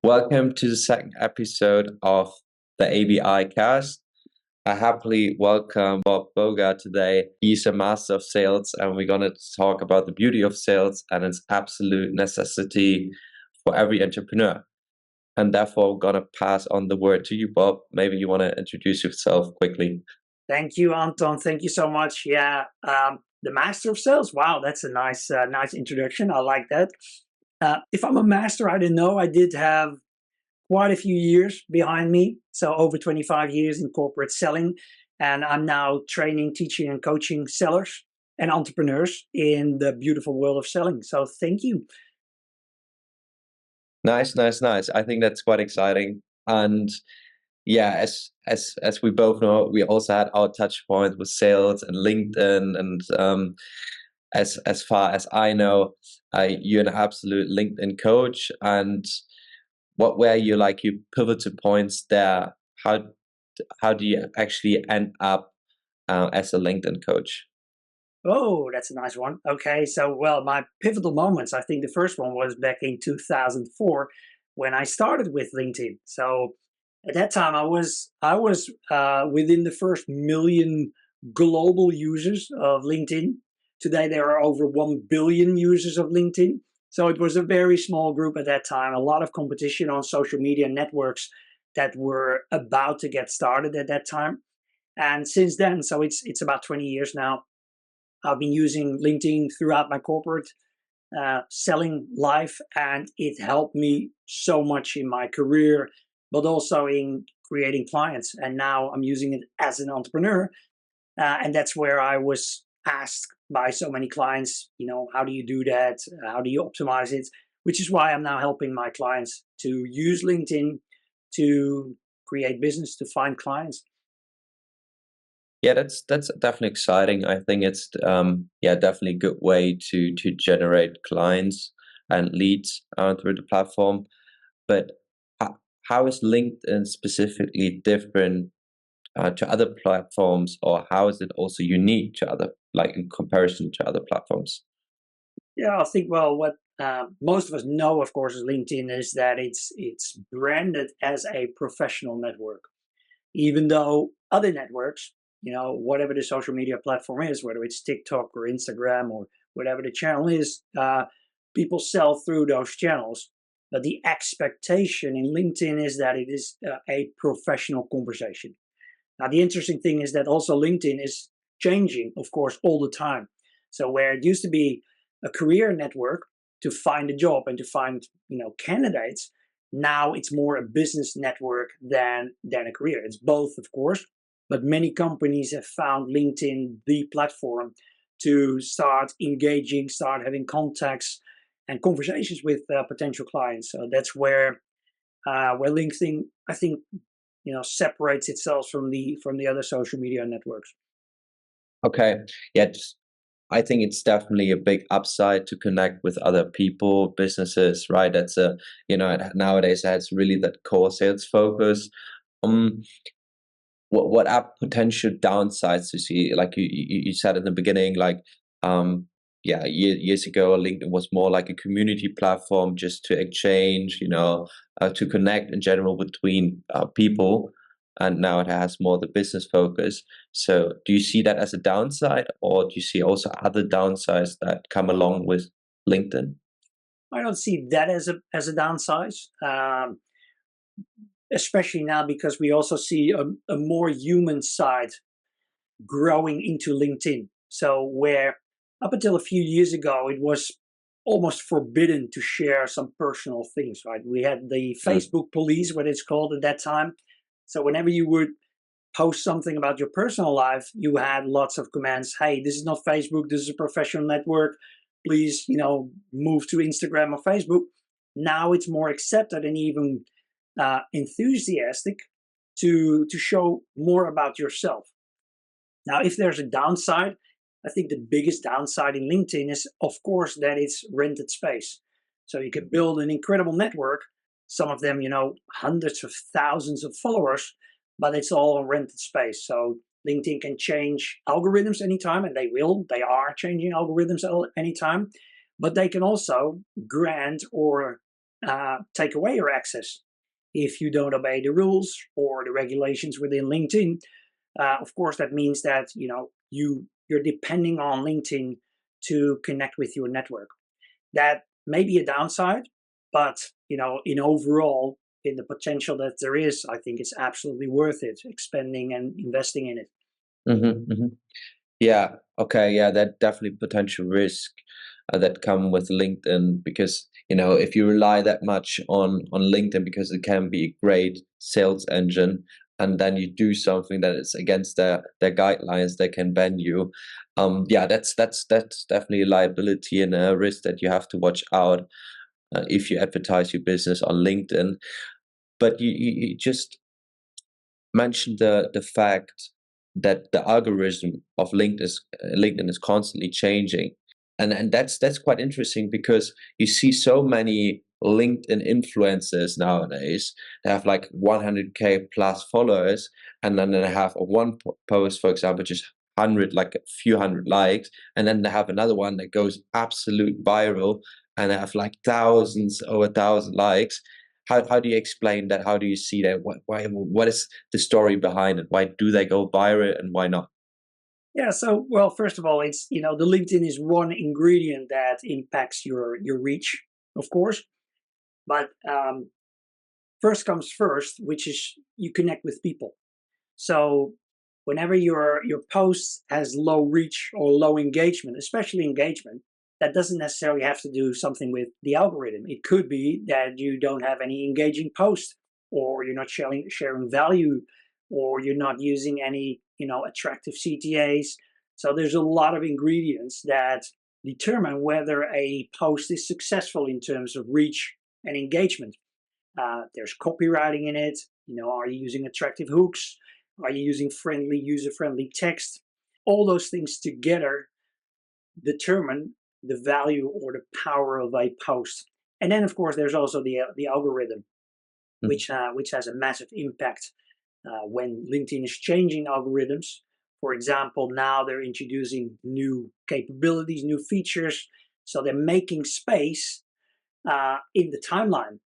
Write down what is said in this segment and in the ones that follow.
Welcome to the second episode of the ABI cast. I happily welcome Bob Bogaard today. He's a master of sales, and we're going to talk about the beauty of sales and its absolute necessity for every entrepreneur. And therefore, I'm going to pass on the word to you, Bob. Maybe you want to introduce yourself quickly. Thank you, Anton. Thank you so much. Yeah, the master of sales. Wow, that's a nice introduction. I like that. If I'm a master, I don't know. I did have quite a few years behind me, so over 25 years in corporate selling, and I'm now training, teaching, and coaching sellers and entrepreneurs in the beautiful world of selling. So thank you. Nice, nice, nice. I think that's quite exciting. And yeah, as we both know, we also had our touch point with sales and LinkedIn, and as far as I know, you're an absolute LinkedIn coach. And what were your pivotal points there? How do you actually end up as a LinkedIn coach? Oh, that's a nice one. Okay, so well, my pivotal moments. I think the first one was back in 2004 when I started with LinkedIn. So at that time, I was within the first million global users of LinkedIn. Today, there are over 1 billion users of LinkedIn. So it was a very small group at that time. A lot of competition on social media networks that were about to get started at that time. And since then, so it's about 20 years now. I've been using LinkedIn throughout my corporate selling life, and it helped me so much in my career, but also in creating clients. And now I'm using it as an entrepreneur, and that's where I was asked by so many clients, how do you do that? How do you optimize it? Which is why I'm now helping my clients to use LinkedIn to create business, to find clients. Yeah, that's definitely exciting. I think it's yeah, definitely a good way to generate clients and leads through the platform. But how is LinkedIn specifically different to other platforms, or how is it also unique to other, like in comparison to other platforms? Yeah, I think well, what most of us know, of course, is LinkedIn is that it's branded as a professional network, even though other networks, whatever the social media platform is, whether it's TikTok or Instagram or whatever the channel is, people sell through those channels. But the expectation in LinkedIn is that it is a professional conversation. Now, the interesting thing is that also LinkedIn is changing, of course, all the time. So where it used to be a career network to find a job and to find, candidates, now it's more a business network than a career. It's both, of course, but many companies have found LinkedIn the platform to start engaging, start having contacts and conversations with potential clients. So that's where LinkedIn, I think, separates itself from the other social media networks. Okay, yeah, I think it's definitely a big upside to connect with other people, businesses, right? That's nowadays it has really that core sales focus. Um, what are potential downsides to see? Like you said in the beginning, like yeah, years ago, LinkedIn was more like a community platform just to exchange, to connect in general between people. And now it has more the business focus. So do you see that as a downside, or do you see also other downsides that come along with LinkedIn? I don't see that as a downside, especially now because we also see a more human side growing into LinkedIn. So where up until a few years ago it was almost forbidden to share some personal things, right? We had the Mm. Facebook police, what it's called at that time. So whenever you would post something about your personal life, you had lots of commands. Hey, this is not Facebook. This is a professional network. Please, move to Instagram or Facebook. Now it's more accepted and even enthusiastic to show more about yourself. Now, if there's a downside, I think the biggest downside in LinkedIn is, of course, that it's rented space. So you can build an incredible network, some of them, hundreds of thousands of followers, but it's all rented space. So LinkedIn can change algorithms anytime, and they will. They are changing algorithms anytime, but they can also grant or take away your access if you don't obey the rules or the regulations within LinkedIn. Of course, that means that you're depending on LinkedIn to connect with your network. That may be a downside, but in overall, in the potential that there is, I think it's absolutely worth it expanding and investing in it. Hmm. Yeah. Okay. Yeah. That definitely potential risk that come with LinkedIn, because if you rely that much on LinkedIn because it can be a great sales engine, and then you do something that is against their guidelines, they can ban you. Yeah, that's definitely a liability and a risk that you have to watch out if you advertise your business on LinkedIn. But you just mentioned the fact that the algorithm of LinkedIn is constantly changing, and that's quite interesting, because you see so many LinkedIn influencers nowadays. They have like 100K plus followers, and then they have a one post, for example, just 100, like a few hundred likes, and then they have another one that goes absolute viral, and they have like thousands, over 1,000 likes. How do you explain that? How do you see that? What is the story behind it? Why do they go viral and why not? Yeah, so well, first of all, it's the LinkedIn is one ingredient that impacts your reach, of course. But first comes first, which is you connect with people. So whenever your post has low reach or low engagement, especially engagement, that doesn't necessarily have to do something with the algorithm. It could be that you don't have any engaging post, or you're not sharing value, or you're not using any attractive CTAs. So there's a lot of ingredients that determine whether a post is successful in terms of reach and engagement. There's copywriting in it. Are you using attractive hooks? Are you using user-friendly text? All those things together determine the value or the power of a post. And then, of course, there's also the algorithm, Mhm. which has a massive impact when LinkedIn is changing algorithms. For example, now they're introducing new capabilities, new features, so they're making space in the timeline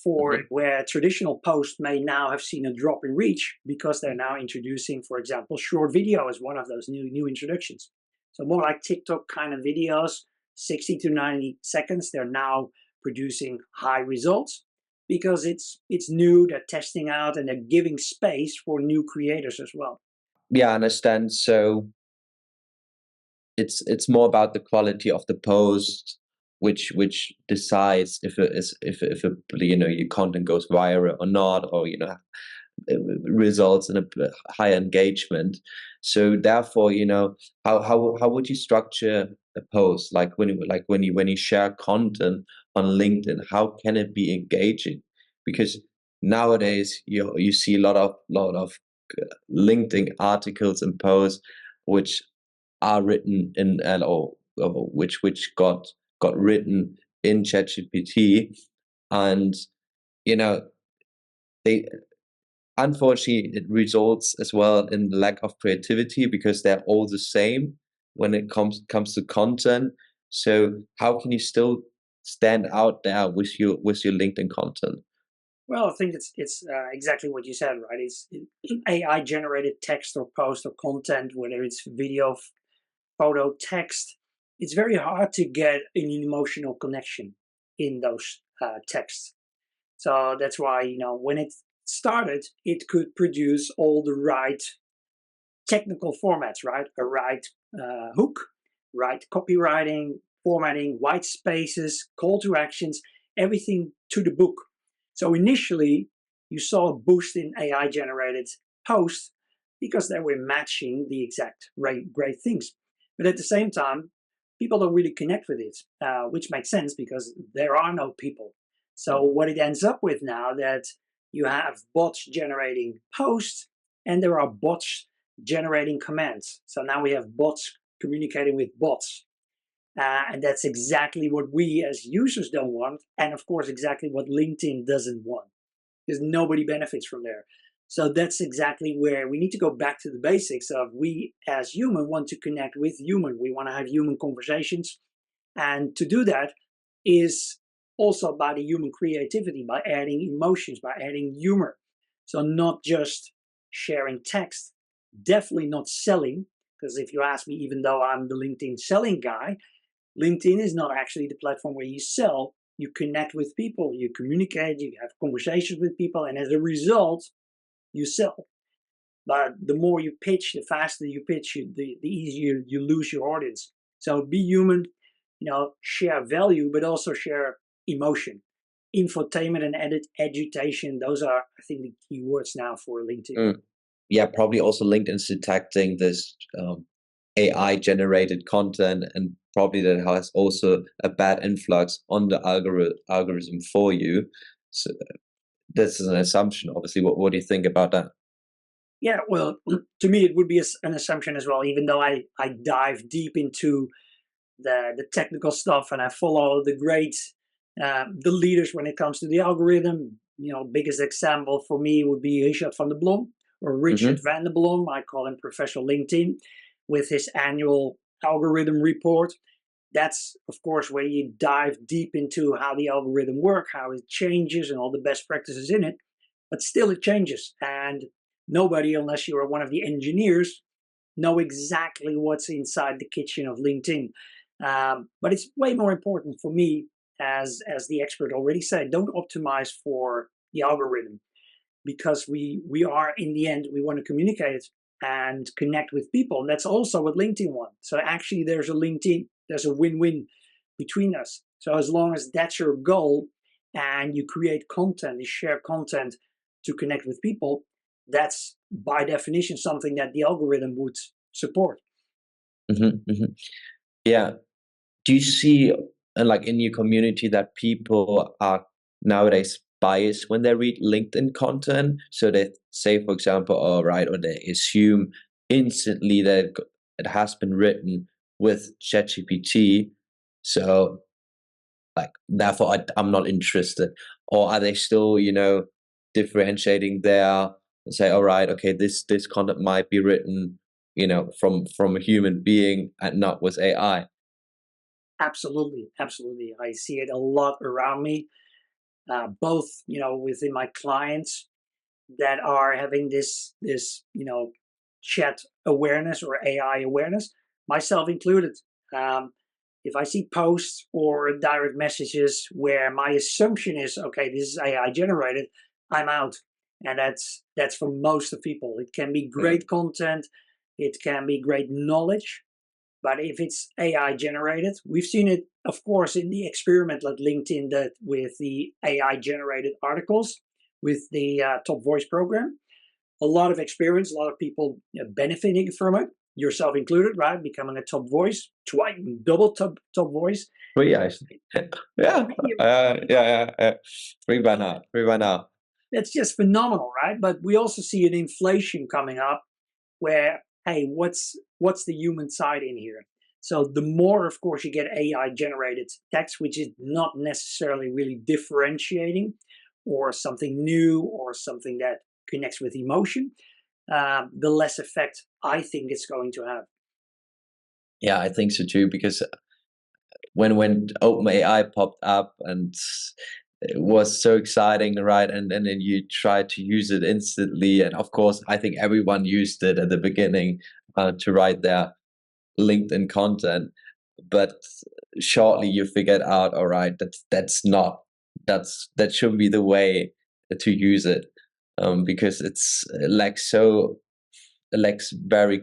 for Mhm. where traditional posts may now have seen a drop in reach because they're now introducing, for example, short video as one of those new introductions. So more like TikTok kind of videos, 60 to 90 seconds. They're now producing high results because it's new. They're testing out and they're giving space for new creators as well. Yeah, I understand. So it's more about the quality of the post, which decides if your content goes viral or not, or results in a higher engagement. So therefore, how would you structure a post, like when you share content on LinkedIn? How can it be engaging? Because nowadays you see a lot of LinkedIn articles and posts which are written in or which got written in ChatGPT, and you know they unfortunately, it results as well in lack of creativity because they're all the same when it comes to content. So how can you still stand out there with your LinkedIn content? Well, I think it's exactly what you said, right? It's AI generated text or post or content, whether it's video, photo, text. It's very hard to get an emotional connection in those texts. So that's why when it started, it could produce all the right technical formats, right? A right hook, right copywriting, formatting, white spaces, call to actions, everything to the book. So initially, you saw a boost in AI generated posts because they were matching the exact great things. But at the same time, people don't really connect with it, which makes sense because there are no people. So what it ends up with now that you have bots generating posts and there are bots generating commands. So now we have bots communicating with bots. And that's exactly what we as users don't want. And of course, exactly what LinkedIn doesn't want because nobody benefits from there. So that's exactly where we need to go back to the basics of we as human want to connect with human. We want to have human conversations. And to do that is also by the human creativity, by adding emotions, by adding humor. So not just sharing text, definitely not selling, because if you ask me, even though I'm the LinkedIn selling guy, LinkedIn is not actually the platform where you sell. You connect with people, you communicate, you have conversations with people, and as a result, you sell. But the more you pitch, the faster you pitch, the easier you lose your audience. So be human, share value, but also share emotion. Infotainment and education, those are, I think, the key words now for LinkedIn. Mm. Yeah, probably also LinkedIn's detecting this AI generated content, and probably that has also a bad influx on the algorithm for you. So this is an assumption, obviously. What do you think about that? Yeah, well, to me, it would be an assumption as well, even though I dive deep into the technical stuff and I follow the leaders when it comes to the algorithm. Biggest example for me would be Richard van der Blom or Richard Hmm. van der Blom. I call him Professor LinkedIn with his annual algorithm report. That's, of course, where you dive deep into how the algorithm works, how it changes, and all the best practices in it. But still, it changes. And nobody, unless you are one of the engineers, know exactly what's inside the kitchen of LinkedIn. But it's way more important for me, as the expert already said, don't optimize for the algorithm, because we are, in the end, we want to communicate and connect with people. And that's also what LinkedIn wants. So actually there's a win-win between us. So as long as that's your goal and you create content, you share content to connect with people, that's by definition something that the algorithm would support. Hmm. Hmm. Yeah. Do you see, like in your community, that people are nowadays biased when they read LinkedIn content? So they say, for example, all right, or they assume instantly that it has been written with ChatGPT. So, like, therefore, I'm not interested. Or are they still, differentiating there and say, all right, okay, this content might be written, from a human being and not with AI? Absolutely, absolutely. I see it a lot around me, both within my clients that are having this chat awareness or AI awareness, myself included. Um, if I see posts or direct messages where my assumption is, okay, this is AI generated, I'm out, and that's for most of people. It can be Yeah. great content, it can be great knowledge, but if it's AI generated, we've seen it, of course, in the experiment like LinkedIn did with the AI generated articles with the top voice program. A lot of experience, a lot of people benefiting from it, yourself included, right? Becoming a top voice, twice, double top voice. But yeah, yeah, yeah. Free by now, free by now. It's just phenomenal, right? But we also see an inflation coming up where, hey, what's the human side in here? So the more, of course, you get AI generated text, which is not necessarily really differentiating or something new or something that connects with emotion, the less effect I think it's going to have. Yeah, I think so too. Because when OpenAI popped up and it was so exciting, right? And then you tried to use it instantly, and of course, I think everyone used it at the beginning to write their LinkedIn content. But shortly, you figured out, all right, that shouldn't be the way to use it, because it lacks very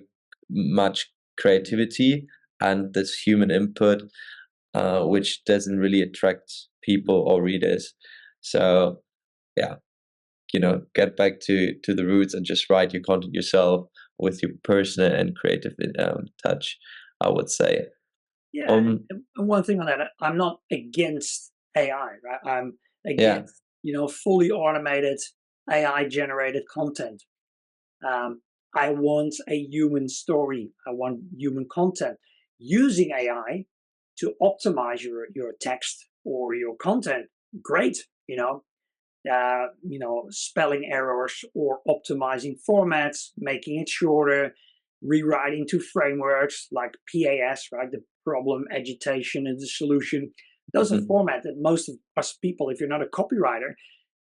much creativity and this human input, which doesn't really attract people or readers. So yeah, get back to the roots and just write your content yourself with your personal and creative touch, I would say. Yeah, Um, and one thing on that, I'm not against AI, right? I'm yeah. against fully automated AI generated content. Um, I want a human story. I want human content. Using AI to optimize your text or your content, great. Spelling errors or optimizing formats, making it shorter, rewriting to frameworks like PAS, right? The problem, agitation, and the solution. Those are Mhm. format that most of us people, if you're not a copywriter,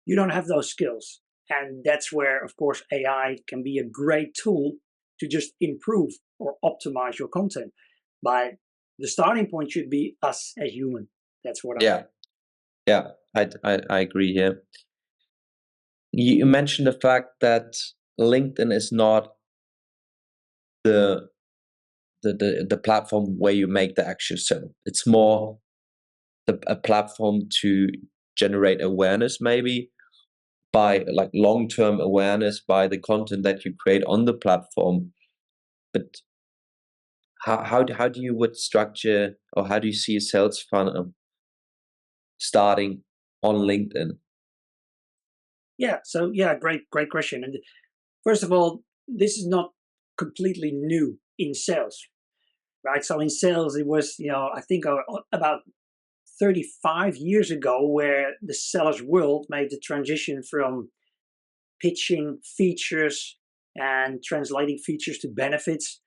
you don't have those skills. And that's where, of course, AI can be a great tool to just improve or optimize your content. But the starting point should be us as human. That's what I Yeah, yeah, I agree here. You mentioned the fact that LinkedIn is not the the platform where you make the actual sale. It's more a platform to generate awareness, maybe by like long-term awareness by the content that you create on the platform. But how do you would structure, or how do you see a sales funnel starting on LinkedIn? Yeah. So yeah, great question. And first of all, this is not completely new in sales, right? So in sales, it was, I think about 35 years ago where the seller's world made the transition from pitching features and translating features to benefits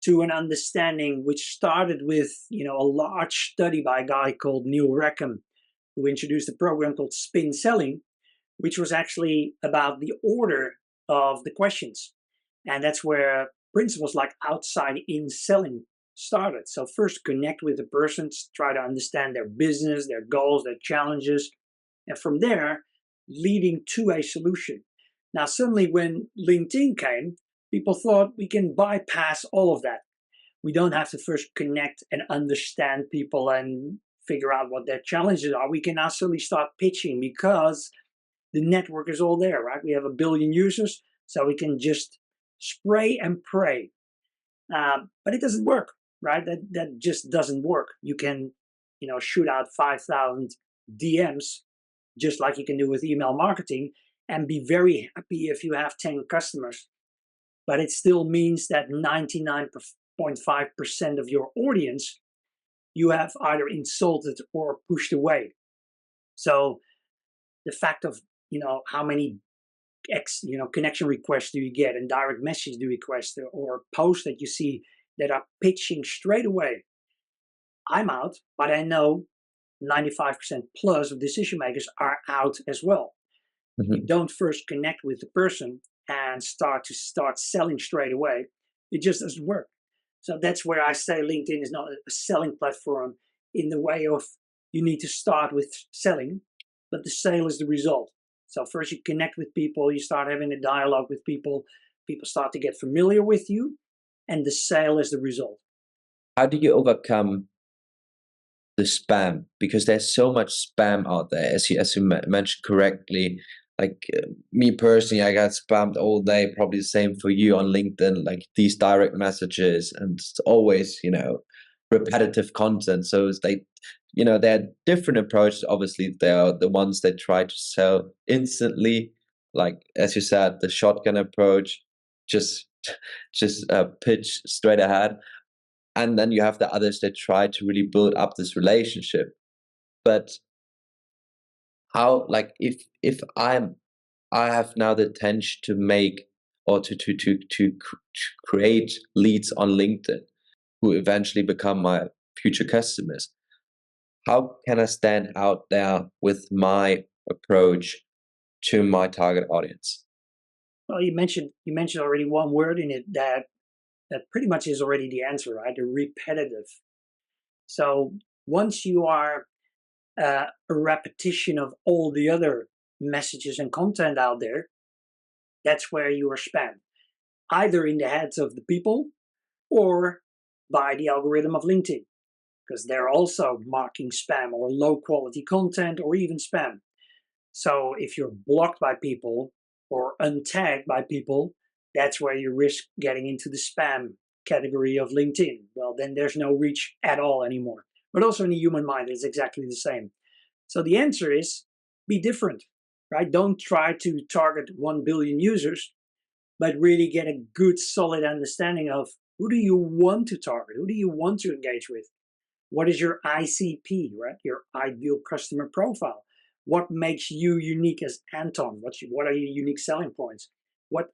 to an understanding which started with, a large study by a guy called Neil Rackham, who introduced a program called spin selling, which was actually about the order of the questions. And that's where principles like outside in selling started. So first connect with the person, try to understand their business, their goals, their challenges, and from there, leading to a solution. Now, suddenly when LinkedIn came, people thought we can bypass all of that. We don't have to first connect and understand people and figure out what their challenges are. We can now suddenly start pitching because the network is all there, right? We have a billion users, so we can just spray and pray. But it doesn't work, right? That just doesn't work. You can, shoot out 5,000 DMs just like you can do with email marketing and be very happy if you have 10 customers. But it still means that 99.5% of your audience you have either insulted or pushed away. So the fact of, how many connection requests do you get and direct message do you request or posts that you see that are pitching straight away, I'm out, but I know 95% plus of decision makers are out as well. You Mhm. don't first connect with the person and start selling straight away, it just doesn't work. So that's where I say LinkedIn is not a selling platform in the way of you need to start with selling, but the sale is the result. So first you connect with people, you start having a dialogue with people, people start to get familiar with you, and the sale is the result. How do you overcome the spam? Because there's so much spam out there, as you mentioned correctly. Like me personally, I got spammed all day. Probably the same for you on LinkedIn. Like these direct messages, and it's always repetitive content. So it's like there are different approaches. Obviously, there are the ones that try to sell instantly, like as you said, the shotgun approach, just pitch straight ahead. And then you have the others that try to really build up this relationship. But how, like, I have now the intention to make, or to create leads on LinkedIn who eventually become my future customers, how can I stand out there with my approach to my target audience? Well, you mentioned already one word in it that pretty much is already the answer, right? The repetitive. So once you are a repetition of all the other messages and content out there, that's where you are spam, either in the heads of the people or by the algorithm of LinkedIn, because they're also marking spam or low quality content or even spam. So if you're blocked by people or untagged by people, that's where you risk getting into the spam category of LinkedIn. Well, then there's no reach at all anymore. But also in the human mind, it's exactly the same. So the answer is be different, right? Don't try to target 1 billion users, but really get a good, solid understanding of who do you want to target? Who do you want to engage with? What is your ICP, right? Your ideal customer profile. What makes you unique as Anton? What are your unique selling points? What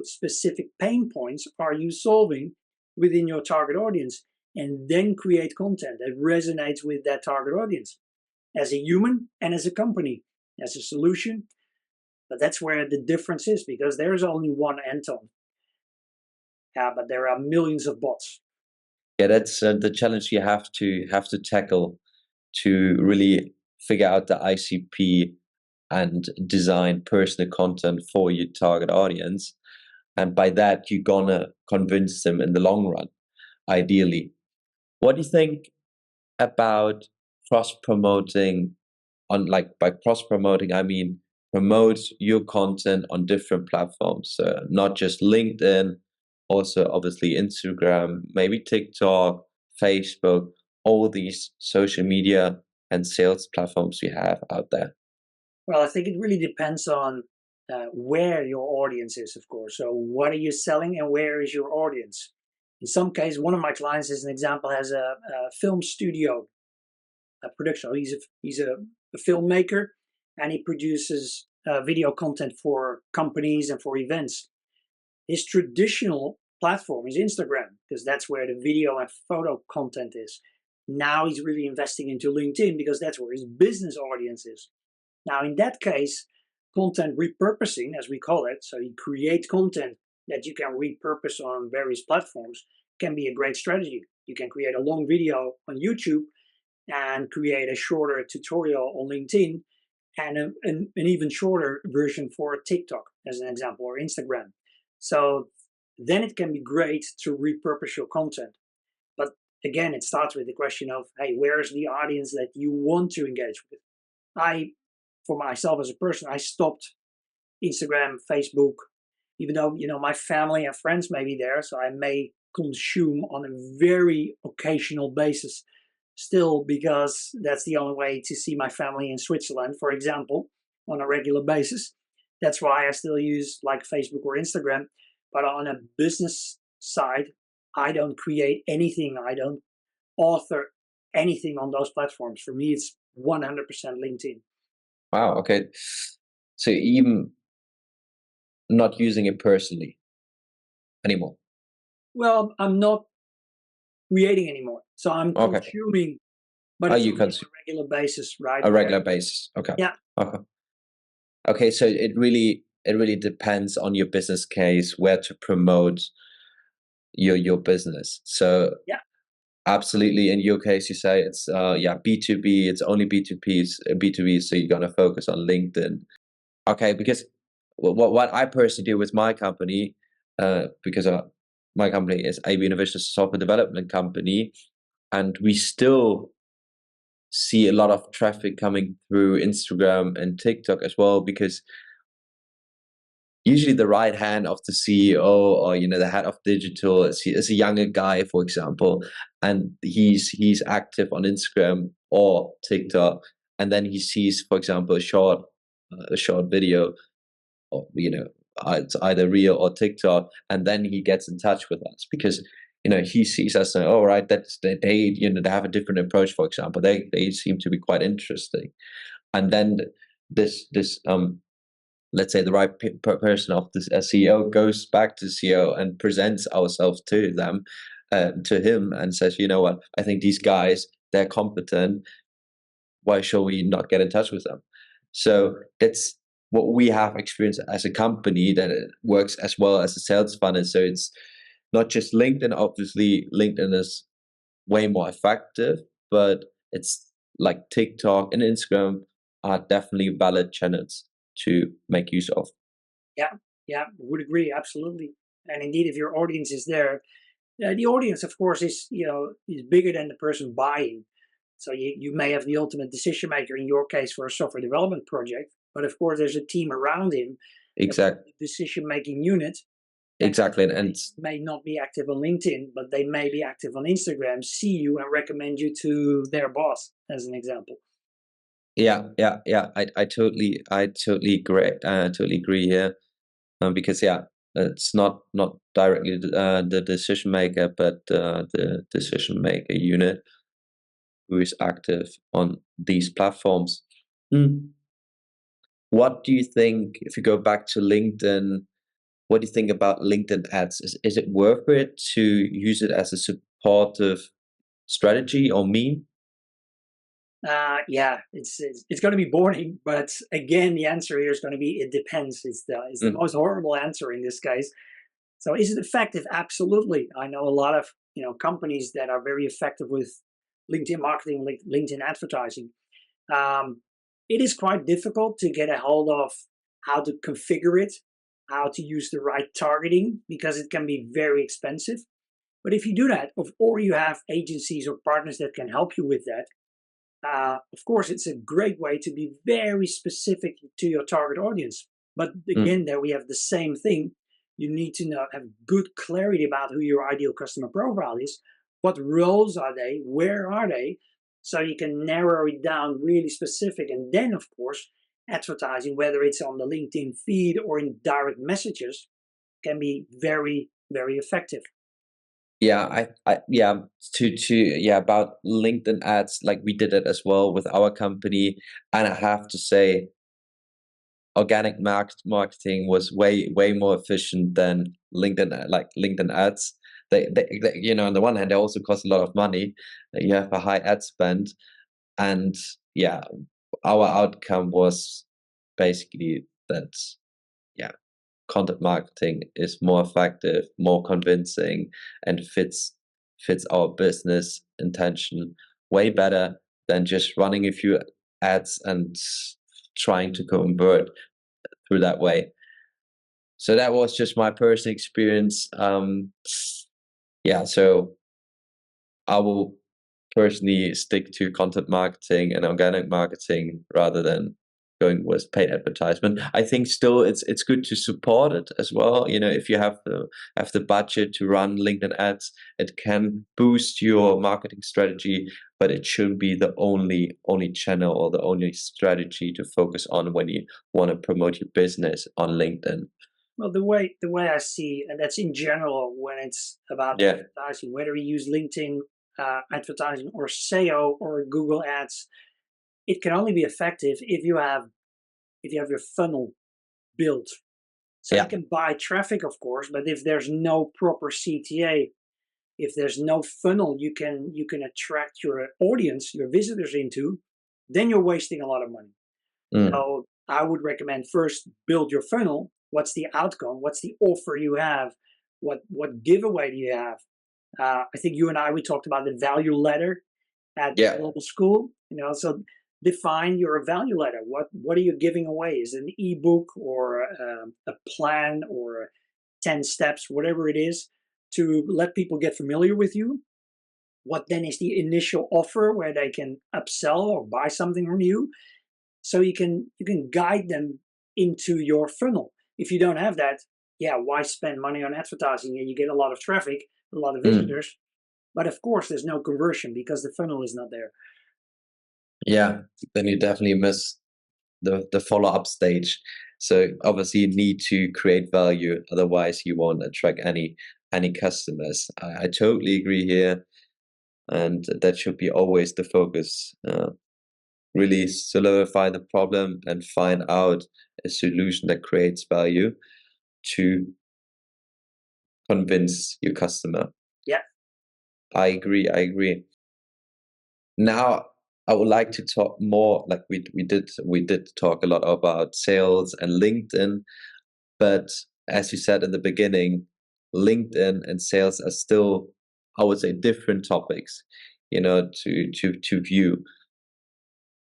specific pain points are you solving within your target audience? and then create content that resonates with that target audience as a human and as a company, as a solution. But that's where the difference is, because there's only one Anton. Yeah, but there are millions of bots. Yeah, that's the challenge you have to tackle to really figure out the ICP and design personal content for your target audience. And by that, you're gonna convince them in the long run, ideally. What do you think about cross promoting on, like, by cross promoting, I mean promote your content on different platforms, not just LinkedIn, also obviously Instagram, maybe TikTok, Facebook, all these social media and sales platforms we have out there. Well, I think it really depends on where your audience is, of course. So, what are you selling and where is your audience? In some cases, one of my clients, as an example, has a film studio, a production. He's a filmmaker, and he produces video content for companies and for events. His traditional platform is Instagram, because that's where the video and photo content is. Now he's really investing into LinkedIn because that's where his business audience is. Now, in that case, content repurposing, as we call it, so you create content that you can repurpose on various platforms, can be a great strategy. You can create a long video on YouTube and create a shorter tutorial on LinkedIn and an even shorter version for TikTok, as an example, or Instagram. So then it can be great to repurpose your content. But again, it starts with the question of, hey, where's the audience that you want to engage with? For myself as a person, I stopped Instagram, Facebook, even though, my family and friends may be there, so I may consume on a very occasional basis still, because that's the only way to see my family in Switzerland, for example, on a regular basis. That's why I still use like Facebook or Instagram. But on a business side, I don't create anything. I don't author anything on those platforms. For me, it's 100% LinkedIn. Wow, okay. So even not using it personally anymore. Well, I'm not creating anymore. So I'm Okay. consuming, but Oh, it's you only on consume a regular basis, right? a Where, regular basis. Okay. yeah, Okay. Okay, so it really depends on your business case where to promote your business. So yeah, absolutely, in your case, you say it's yeah, B2B, it's only B2B, so you're gonna focus on LinkedIn. Okay, because what I personally do with my company, because my company is AB Innovation Software Development Company, and we still see a lot of traffic coming through Instagram and TikTok as well, because usually the right hand of the CEO, or the head of digital is a younger guy, for example, and he's active on Instagram or TikTok, and then he sees, for example, a short video, or it's either real or TikTok, and then he gets in touch with us because he sees us and, oh, right, that's they have a different approach. For example, they seem to be quite interesting, and then this let's say the right person of this SEO goes back to CEO and presents ourselves to them, to him, and says, you know what, I think these guys, they're competent. Why shall we not get in touch with them? So that's what we have experienced as a company, that it works as well as a sales funnel. So it's not just LinkedIn. Obviously, LinkedIn is way more effective, but it's like TikTok and Instagram are definitely valid channels to make use of. yeah, yeah, would agree, absolutely. And indeed, if your audience is there, the audience, of course, is bigger than the person buying. So you may have the ultimate decision maker in your case for a software development project, but of course, there's a team around him, the Exact, decision making unit, and exactly, and they may not be active on LinkedIn, but they may be active on Instagram, see you and recommend you to their boss, as an example. yeah, yeah, yeah. I totally agree here, because yeah, it's not directly the decision maker, but the decision maker unit who is active on these platforms. Hmm. What do you think, if you go back to LinkedIn, what do you think about LinkedIn ads? Is it worth it to use it as a supportive strategy or mean? Yeah, it's going to be boring, but again, the answer here is going to be it depends. It's the Mm, most horrible answer in this case. So, is it effective? Absolutely. I know a lot of companies that are very effective with LinkedIn marketing, LinkedIn advertising. Um, it is quite difficult to get a hold of how to configure it, how to use the right targeting, because it can be very expensive. But if you do that, or you have agencies or partners that can help you with that, of course, it's a great way to be very specific to your target audience. But mm. again, there we have the same thing. You need to have good clarity about who your ideal customer profile is. What roles are they? Where are they? So you can narrow it down really specific. And then, of course, advertising, whether it's on the LinkedIn feed or in direct messages, can be very, very effective. Yeah, yeah, yeah, about LinkedIn ads, like we did it as well with our company. And I have to say, organic marketing was way more efficient than LinkedIn ads. On the one hand, they also cost a lot of money. You have a high ad spend, and yeah, our outcome was basically that, yeah, content marketing is more effective, more convincing, and fits our business intention way better than just running a few ads and trying to convert through that way. So that was just my personal experience. Yeah, so I will personally stick to content marketing and organic marketing rather than going with paid advertisement. I think still it's good to support it as well. If you have the budget to run LinkedIn ads, it can boost your marketing strategy, but it shouldn't be the only channel or the only strategy to focus on when you want to promote your business on LinkedIn. Well, the way I see, and that's in general when it's about Yeah, advertising, whether you use LinkedIn advertising or SEO or Google Ads, it can only be effective if you have your funnel built. So you yeah. can buy traffic, of course, but if there's no proper CTA, if there's no funnel you can attract your audience, your visitors into, then you're wasting a lot of money. Mm, So I would recommend first build your funnel. What's the outcome? What's the offer you have? What giveaway do you have? I think you and I we talked about the value ladder at the yeah. global school. So define your value ladder. What are you giving away? Is it an ebook or a plan or 10 steps, whatever it is, to let people get familiar with you? What then is the initial offer where they can upsell or buy something from you? So you can guide them into your funnel. If you don't have that, yeah, why spend money on advertising? And you get a lot of traffic, a lot of Mm. visitors, but of course there's no conversion because the funnel is not there. Yeah, then you definitely miss the follow-up stage. So obviously you need to create value, otherwise you won't attract any customers. I totally agree here, and that should be always the focus. Really solidify the problem and find out a solution that creates value to convince your customer. Yeah. I agree. I agree. Now, I would like to talk more. Like we did talk a lot about sales and LinkedIn, but as you said in the beginning, LinkedIn and sales are still, I would say, different topics. To view.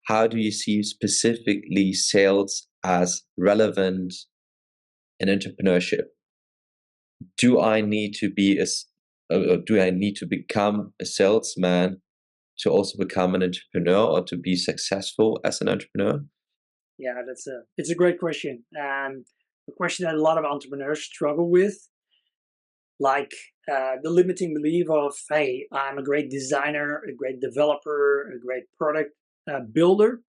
How do you see specifically sales as relevant in entrepreneurship? Do I need to be or do I need to become a salesman to also become an entrepreneur or to be successful as an entrepreneur? Yeah, it's a great question, and a question that a lot of entrepreneurs struggle with, like the limiting belief of, hey, I'm a great designer, a great developer, a great product builder,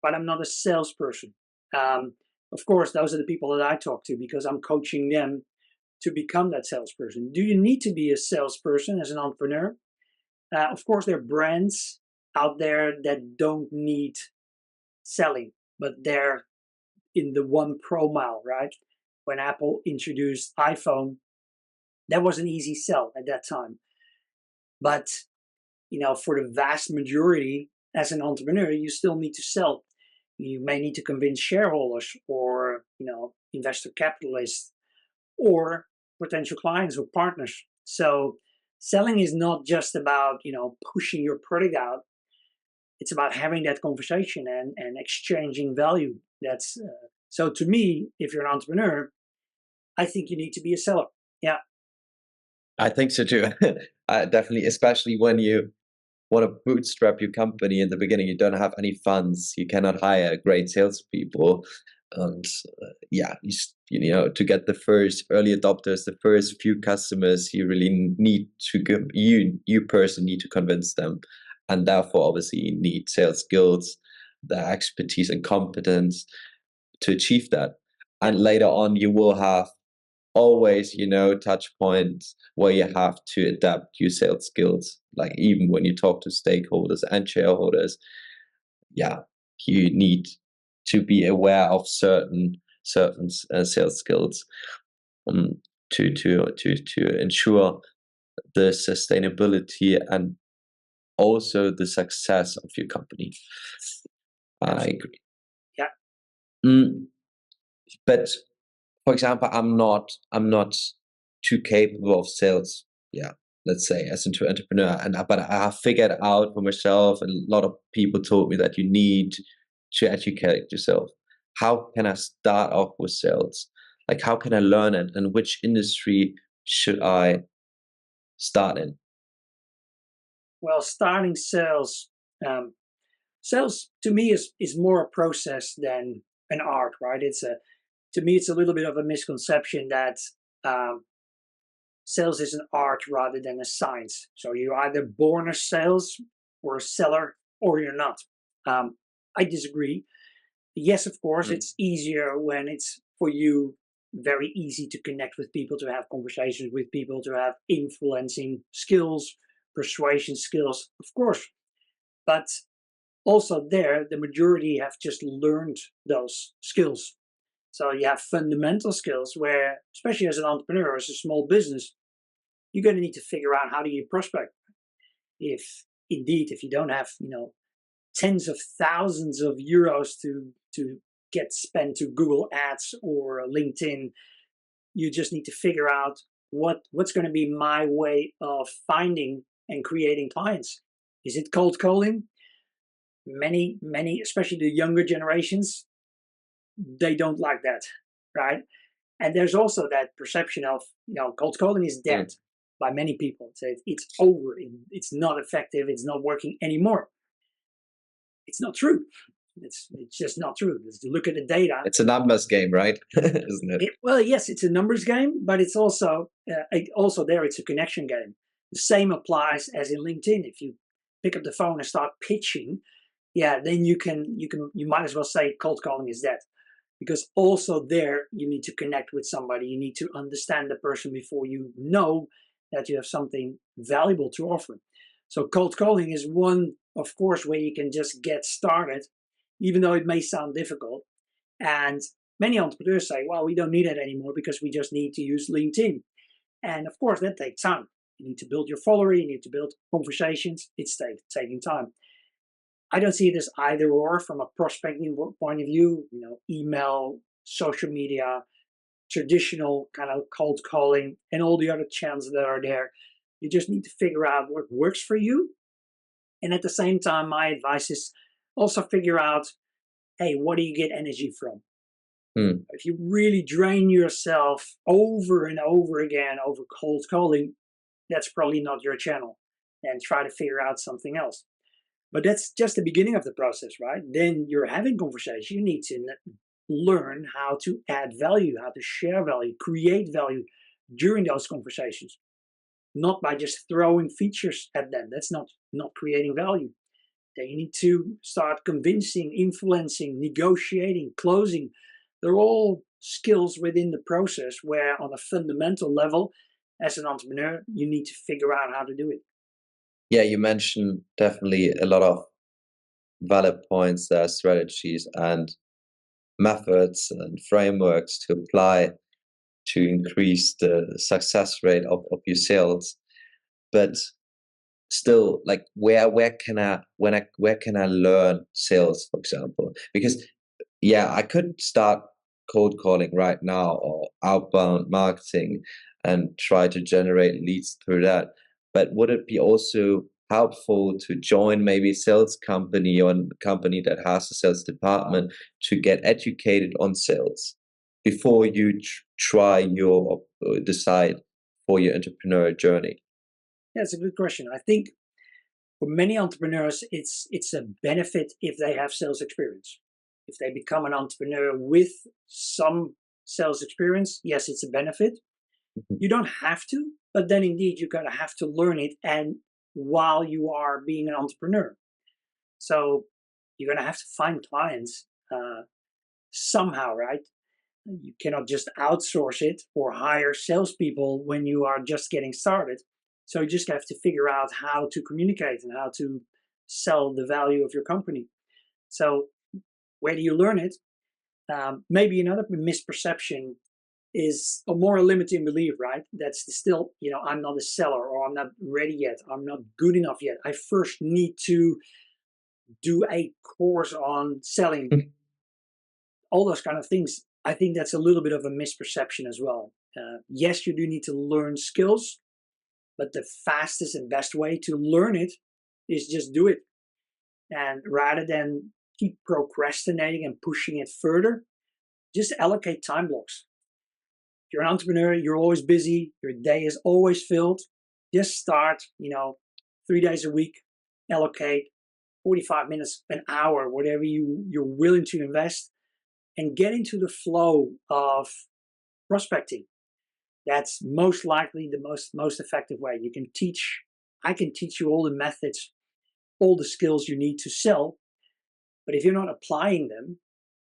but I'm not a salesperson. Um, of course, those are the people that I talk to because I'm coaching them to become that salesperson. Do you need to be a salesperson as an entrepreneur? Of course, there are brands out there that don't need selling, but they're in the 1 Pro mile, right? When Apple introduced iPhone, that was an easy sell at that time. But for the vast majority, as an entrepreneur, you still need to sell. You may need to convince shareholders or, investor capitalists or potential clients or partners. So selling is not just about, pushing your product out. It's about having that conversation and exchanging value. That's so to me, if you're an entrepreneur, I think you need to be a seller. Yeah. I think so too. Definitely, especially when you want to bootstrap your company in the beginning, you don't have any funds, you cannot hire great salespeople, and yeah, to get the first early adopters, the first few customers, you really need to give you personally need to convince them, and therefore, obviously, you need sales skills, the expertise and competence to achieve that. Yeah. And later on, you will have always, touch points where you have to adapt your sales skills. Like even when you talk to stakeholders and shareholders, yeah, you need to be aware of certain sales skills, um, to ensure the sustainability and also the success of your company. I Absolutely. agree. Yeah. Mm, but for example, I'm not too capable of sales. Yeah, let's say as an entrepreneur, and but I have figured out for myself, and a lot of people told me that you need to educate yourself. How can I start off with sales? Like, how can I learn it, and which industry should I start in? Well, starting sales, um, sales to me is more a process than an art, right? To me, it's a little bit of a misconception that um, sales is an art rather than a science. So you're either born a sales or a seller, or you're not. I disagree. Yes, of course, Mm. it's easier when it's for you very easy to connect with people, to have conversations with people, to have influencing skills, persuasion skills, of course. But also, there, the majority have just learned those skills. So you have fundamental skills where, especially as an entrepreneur, as a small business, you're going to need to figure out how do you prospect. If indeed, if you don't have, tens of thousands of euros to get spent to Google Ads or LinkedIn, you just need to figure out what's going to be my way of finding and creating clients. Is it cold calling? Many, especially the younger generations, they don't like that, right? And there's also that perception of, cold calling is dead Mm. by many people. So it's over, it's not effective, it's not working anymore. It's not true. It's just not true. Just to look at the data. It's a numbers game, right? Isn't it? Well, yes, it's a numbers game, but it's also there. It's a connection game. The same applies as in LinkedIn. If you pick up the phone and start pitching, yeah, then you might as well say cold calling is dead, because also there you need to connect with somebody. You need to understand the person before you know that you have something valuable to offer. So cold calling is one, of course, where you can just get started, even though it may sound difficult. And many entrepreneurs say, well, we don't need it anymore because we just need to use LinkedIn. And of course, that takes time. You need to build your following, you need to build conversations. It's taking time. I don't see it as either or from a prospecting point of view, email, social media, traditional kind of cold calling, and all the other channels that are there. You just need to figure out what works for you. And at the same time, my advice is also figure out, hey, what do you get energy from? Mm. If you really drain yourself over and over again over cold calling, that's probably not your channel. And try to figure out something else. But that's just the beginning of the process, right? Then you're having conversation. You need to learn how to add value, how to share value, create value during those conversations, not by just throwing features at them. That's not creating value. Then you need to start convincing, influencing, negotiating, closing. They're all skills within the process where, on a fundamental level, as an entrepreneur, you need to figure out how to do it. Yeah, you mentioned definitely a lot of valid points, strategies and methods and frameworks to apply to increase the success rate of your sales. But still like where can I learn sales, for example? Because yeah, I could start cold calling right now or outbound marketing and try to generate leads through that. But would it be also helpful to join maybe a sales company or a company that has a sales department to get educated on sales before you try your decide for your entrepreneurial journey? Yeah, it's a good question. I think for many entrepreneurs, it's a benefit if they have sales experience. If they become an entrepreneur with some sales experience, yes, it's a benefit. Mhm. You don't have to, but then indeed you're gonna have to learn it, and while you are being an entrepreneur. So you're gonna have to find clients somehow, right? You cannot just outsource it or hire salespeople when you are just getting started. So you just have to figure out how to communicate and how to sell the value of your company. So where do you learn it? Maybe another misperception is a more limiting belief, right? That's still, I'm not a seller, or I'm not ready yet. I'm not good enough yet. I first need to do a course on selling, all those kind of things. I think that's a little bit of a misperception as well. Yes, you do need to learn skills, but the fastest and best way to learn it is just do it. And rather than keep procrastinating and pushing it further, just allocate time blocks. If you're an entrepreneur, you're always busy, your day is always filled. Just start, 3 days a week, allocate 45 minutes, an hour, whatever you're willing to invest, and get into the flow of prospecting. That's most likely the most effective way. I can teach you all the methods, all the skills you need to sell, but if you're not applying them,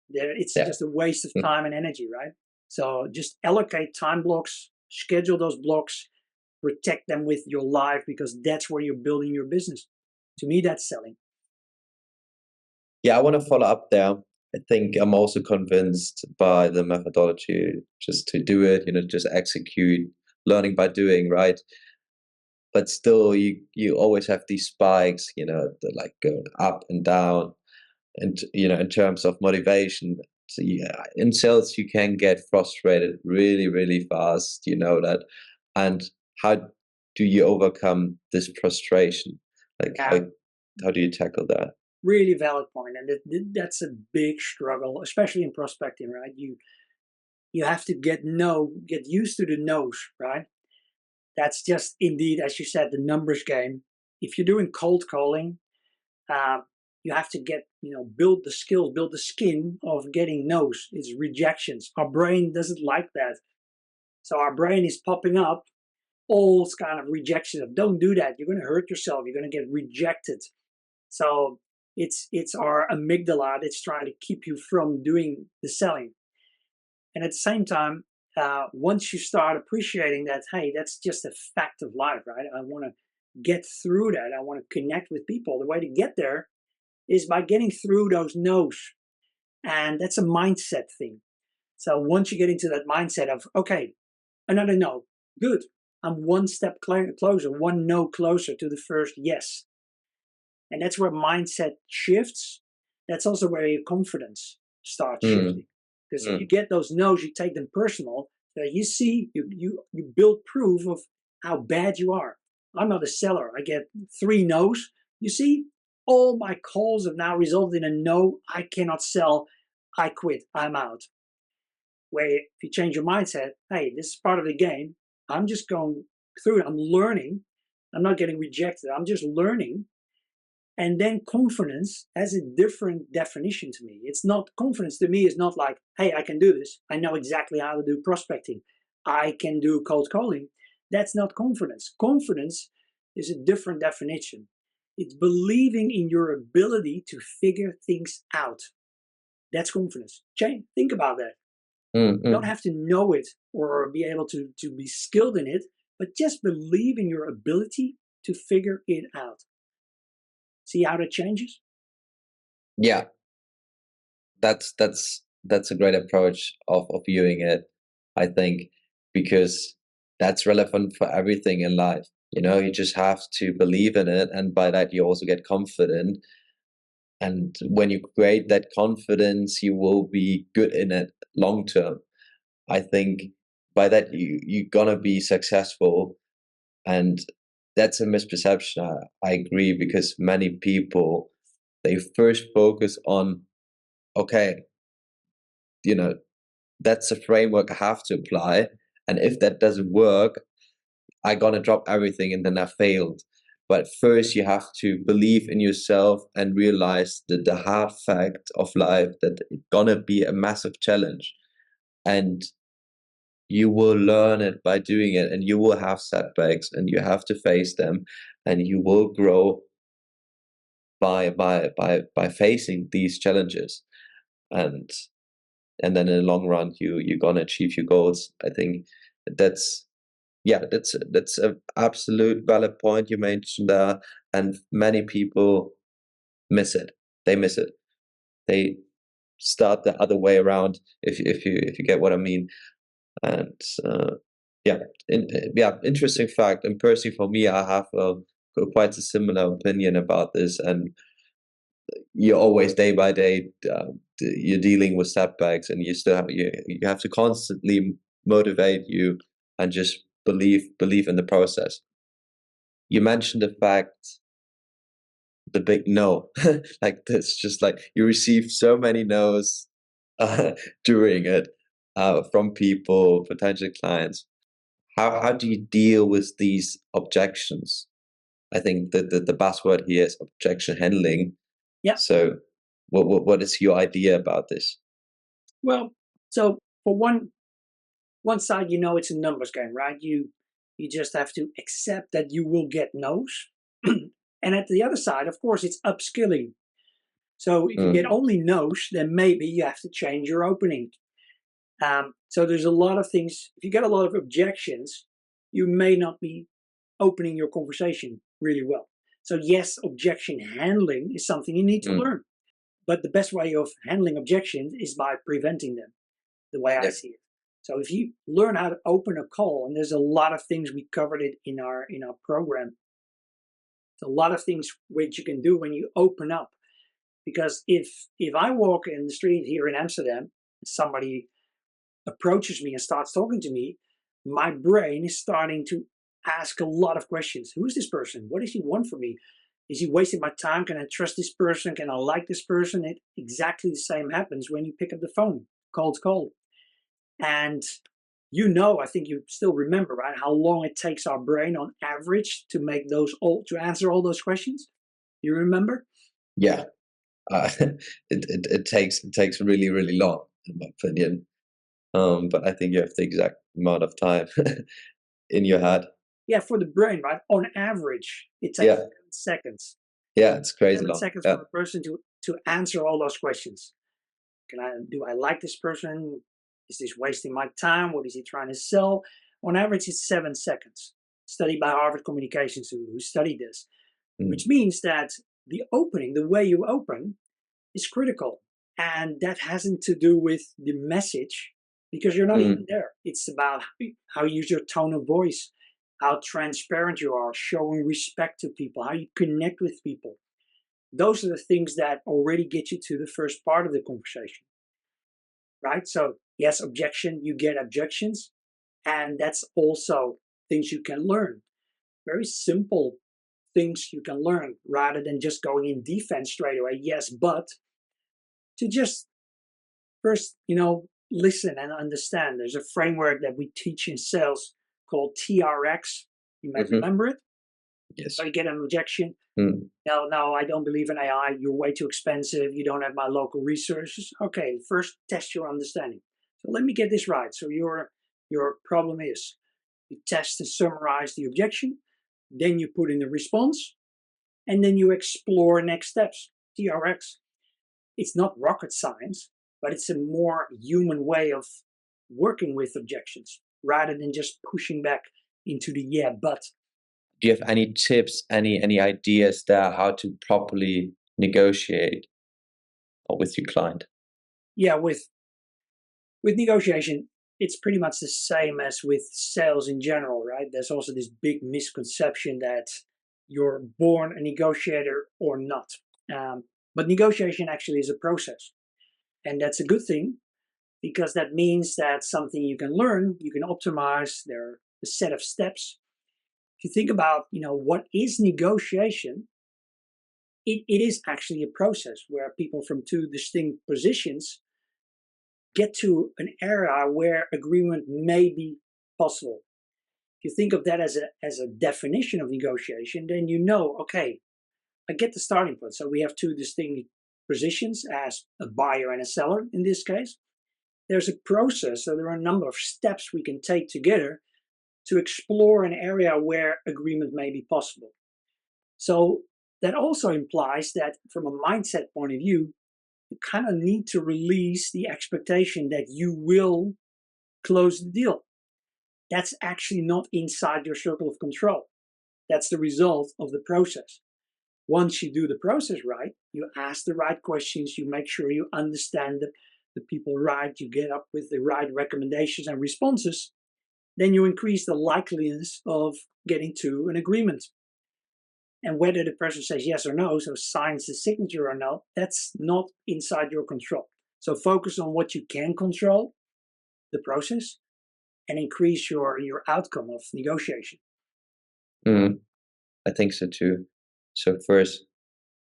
it's Yeah. just a waste of time and energy, right? So just allocate time blocks, schedule those blocks, protect them with your life, because that's where you're building your business. To me, that's selling. Yeah, I want to follow up there. I think I'm also convinced by the methodology just to do it, just execute, learning by doing, right? But still, you always have these spikes, that like go up and down, and in terms of motivation. So yeah, in sales, you can get frustrated really, really fast. You know that, and how do you overcome this frustration? Like Yeah, how do you tackle that? really valid point, and that's a big struggle, especially in prospecting, right? You have to get used to the no's, right? That's just indeed, as you said, the numbers game. If you're doing cold calling, uh, you have to build the skills, build the skin of getting no's. It's rejections. Our brain doesn't like that. So our brain is popping up all kind of rejection of, don't do that. You're going to hurt yourself. You're going to get rejected. So it's our amygdala that's trying to keep you from doing the selling. And at the same time, once you start appreciating that, hey, that's just a fact of life, right? I want to get through that. I want to connect with people. The way to get there is by getting through those no's. And that's a mindset thing. So once you get into that mindset of, okay, another no, good. I'm one step closer, one no closer to the first yes. And that's where mindset shifts. That's also where your confidence starts Mm, shifting. Because if you mm. get those no's, you take them personal. You see, you build proof of how bad you are. I'm not a seller. I get 3 no's. You see, all my calls have now resulted in a no. I cannot sell. I quit. I'm out. Where if you change your mindset, hey, this is part of the game. I'm just going through it. I'm learning. I'm not getting rejected. I'm just learning. And then confidence has a different definition to me. It's not confidence to me is not like, hey, I can do this. I know exactly how to do prospecting. I can do cold calling. That's not confidence. Confidence is a different definition. It's believing in your ability to figure things out. That's confidence. Think about that. Mm, You don't mm. have to know it or be able to be skilled in it, but just believe in your ability to figure it out. See how that changes? Yeah, that's a great approach of viewing it, I think, because that's relevant for everything in life. You just have to believe in it, and by that you also get confident. And when you create that confidence, you will be good in it long term. I think by that you're gonna be successful. And that's a misperception. I agree, because many people, they first focus on, okay, you know, that's a framework I have to apply. And if that doesn't work, I gonna drop everything and then I failed. But first you have to believe in yourself and realize that the hard fact of life, that it's gonna be a massive challenge. And you will learn it by doing it, and you will have setbacks and you have to face them, and you will grow by facing these challenges. And then in the long run you're gonna achieve your goals. I think that's, yeah, that's a absolute valid point you mentioned there. And many people miss it. They miss it. They start the other way around, if you get what I mean. And yeah, yeah, interesting fact. And personally, for me, I have quite a similar opinion about this. And you're always day by day, you're dealing with setbacks, and you have to constantly motivate you and just believe in the process. You mentioned the fact, the big no, like this, just like you receive so many no's uh, during it, from people, potential clients. How do you deal with these objections? I think that the buzzword here is objection handling. Yeah. So what is your idea about this? Well, so for one side, it's a numbers game, right? You just have to accept that you will get no's. And at the other side, of course, it's upskilling. So if you get Mm, only no's, then maybe you have to change your opening. So there's a lot of things. If you get a lot of objections, you may not be opening your conversation really well. So yes, objection handling is something you need to mm, learn. But the best way of handling objections is by preventing them, the way I yeah. see it. So if you learn how to open a call, and there's a lot of things we covered it in our program, a lot of things which you can do when you open up. Because if I walk in the street here in Amsterdam, somebody approaches me and starts talking to me, my brain is starting to ask a lot of questions. Who is this person? What does he want from me? Is he wasting my time? Can I trust this person? Can I like this person? It exactly the same happens when you pick up the phone, cold call. And I think you still remember, right, how long it takes our brain on average to make to answer all those questions. You remember? Yeah. It takes really, really long, in my opinion. But I think you have the exact amount of time in your head. Yeah, for the brain, right? On average, it takes Yeah, 7 seconds. yeah, it's crazy Seven long. seconds Yeah. for a person to answer all those questions. Do I like this person? Is this wasting my time? What is he trying to sell? On average, it's 7 seconds. Studied by Harvard Communications, who studied this, which Mm, means that the way you open, is critical. And that hasn't to do with the message, because you're not even mm, there. It's about how you use your tone of voice, how transparent you are, showing respect to people, how you connect with people. Those are the things that already get you to the first part of the conversation, right? So, yes, objection, you get objections, and that's also things you can learn. Very simple things you can learn rather than just going in defense straight away. Yes, but to just first, listen and understand. There's a framework that we teach in sales called TRX. You may mhm, remember it. So yes. you get an objection. Mm, No, I don't believe in AI. You're way too expensive. You don't have my local resources. Okay, first test your understanding. So let me get this right. So your problem is you test and summarize the objection, then you put in the response, and then you explore next steps. TRX. It's not rocket science, but it's a more human way of working with objections rather than just pushing back into the yeah, but. do you have any tips, any ideas there how to properly negotiate with your client? Yeah, with negotiation, it's pretty much the same as with sales in general, right? There's also this big misconception that you're born a negotiator or not. Um, but negotiation actually is a process, and that's a good thing because that means that's something you can learn, you can optimize. There are a set of steps. If you think about, what is negotiation, it is actually a process where people from two distinct positions get to an area where agreement may be possible. If you think of that as a definition of negotiation, then okay, I get the starting point. So we have two distinct positions as a buyer and a seller in this case. There's a process, so there are a number of steps we can take together to explore an area where agreement may be possible. So that also implies that from a mindset point of view, you kind of need to release the expectation that you will close the deal. That's actually not inside your circle of control. That's the result of the process. Once you do the process right, you ask the right questions, you make sure you understand the people right, you get up with the right recommendations and responses, then you increase the likeliness of getting to an agreement. And whether the person says yes or no, so signs the signature or no, that's not inside your control. So focus on what you can control, the process, and increase your outcome of negotiation. Mm, I think so too. So first,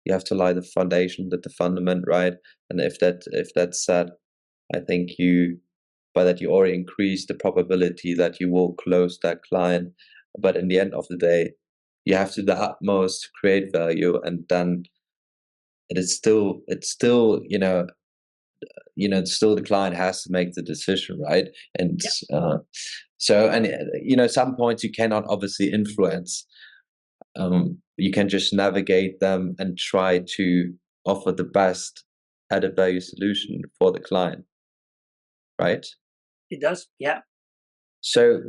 you have to lie the foundation, the fundament, right? And if that's set, I think by that you already increase the probability that you will close that client. But in the end of the day, you have to do the utmost to create value, and then it's still still the client has to make the decision, right? And Yeah, some points you cannot obviously influence. You can just navigate them and try to offer the best added value solution for the client, right? it does. Yeah. So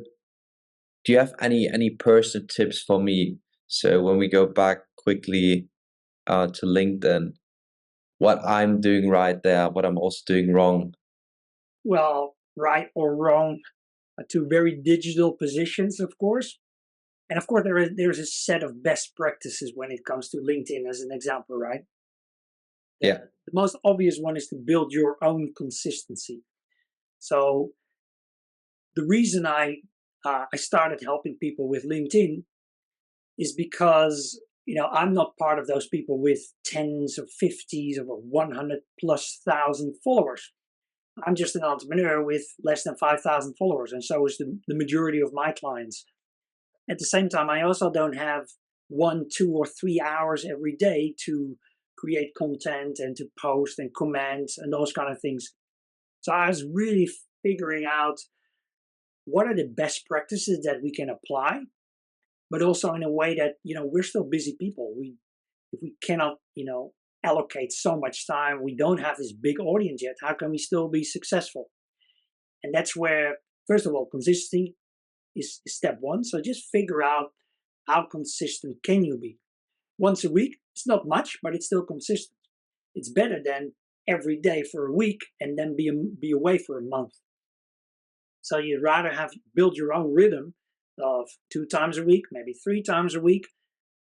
do you have any personal tips for me? So when we go back quickly to LinkedIn, what I'm doing right there, what I'm also doing wrong. Well, right or wrong, two very digital positions, of course. And of course, there's a set of best practices when it comes to LinkedIn, as an example, right? Yeah. The most obvious one is to build your own consistency. So the reason I started helping people with LinkedIn is because I'm not part of those people with tens of fifties of 100 plus thousand followers. I'm just an entrepreneur with less than 5,000 followers, and so is the majority of my clients. At the same time, I also don't have 1, 2, or 3 hours every day to create content and to post and comment and those kind of things. So I was really figuring out what are the best practices that we can apply, but also in a way that we're still busy people. We If we cannot allocate so much time, we don't have this big audience yet. How can we still be successful? And that's where, first of all, consistency is step one. So just figure out how consistent can you be. Once a week, it's not much, but it's still consistent. It's better than every day for a week and then be away for a month. So you'd rather have build your own rhythm of 2 times a week, maybe 3 times a week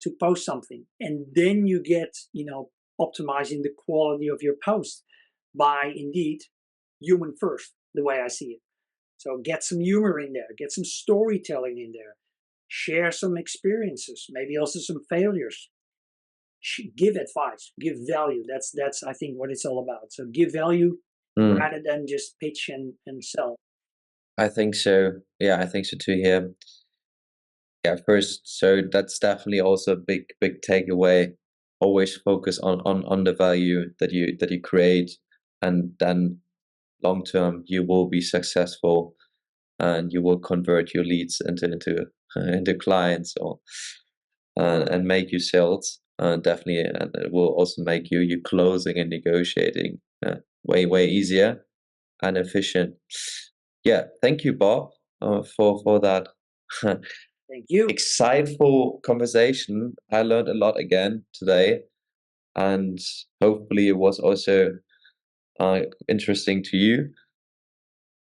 to post something. And then you get, optimizing the quality of your post by indeed human first, the way I see it. So get some humor in there, get some storytelling in there, share some experiences, maybe also some failures. Give advice, give value. That's I think what it's all about. So give value Mm, rather than just pitch and sell. I think so. Yeah, I think so too here. Yeah, first, so that's definitely also a big takeaway. Always focus on the value that you create, and then long term you will be successful, and you will convert your leads into clients, or and make you sales. Definitely, and it will also make you closing and negotiating way easier and efficient. Yeah, thank you, Bob, for that Thank you. exciteful conversation. I learned a lot again today, and hopefully it was also interesting to you.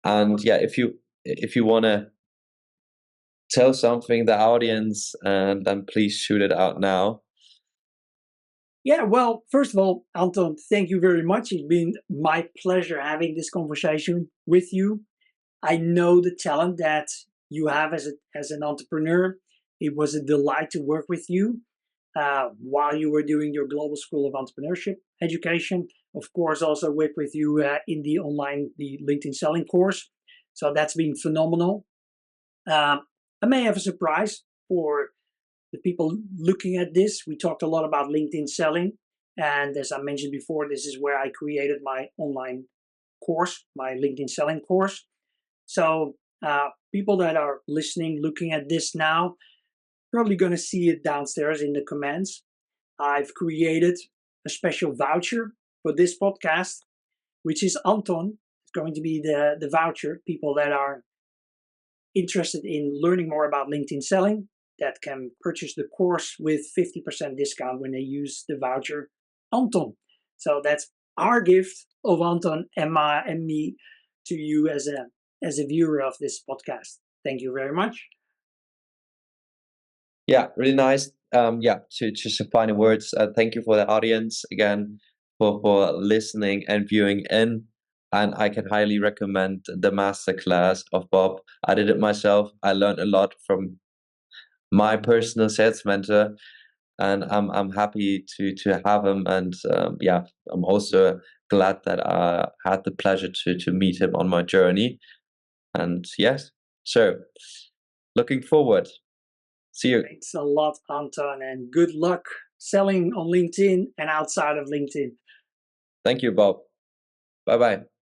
And yeah, if you want to tell something the audience, and then please shoot it out now. Yeah, well, first of all, Anton, thank you very much. It's been my pleasure having this conversation with you. I know the talent that you have as an entrepreneur. It was a delight to work with you while you were doing your Global School of Entrepreneurship education. Of course, also work with you in the LinkedIn selling course. So that's been phenomenal. I may have a surprise for the people looking at this. We talked a lot about LinkedIn selling. And as I mentioned before, this is where I created my online course, my LinkedIn selling course. So people that are listening, looking at this now, probably going to see it downstairs in the comments. I've created a special voucher for this podcast, which is Anton. It's going to be the voucher. People that are interested in learning more about LinkedIn selling that can purchase the course with 50% discount when they use the voucher Anton. So that's our gift of Anton and me to you as a viewer of this podcast. Thank you very much. Yeah, really nice. Yeah, to just some final words. Thank you for the audience again for listening and viewing in. And I can highly recommend the masterclass of Bob. I did it myself. I learned a lot from my personal sales mentor, and I'm happy to have him. And yeah, I'm also glad that I had the pleasure to meet him on my journey. And yes, so looking forward. See you. Thanks a lot, Anton, and good luck selling on LinkedIn and outside of LinkedIn. Thank you, Bob. Bye bye.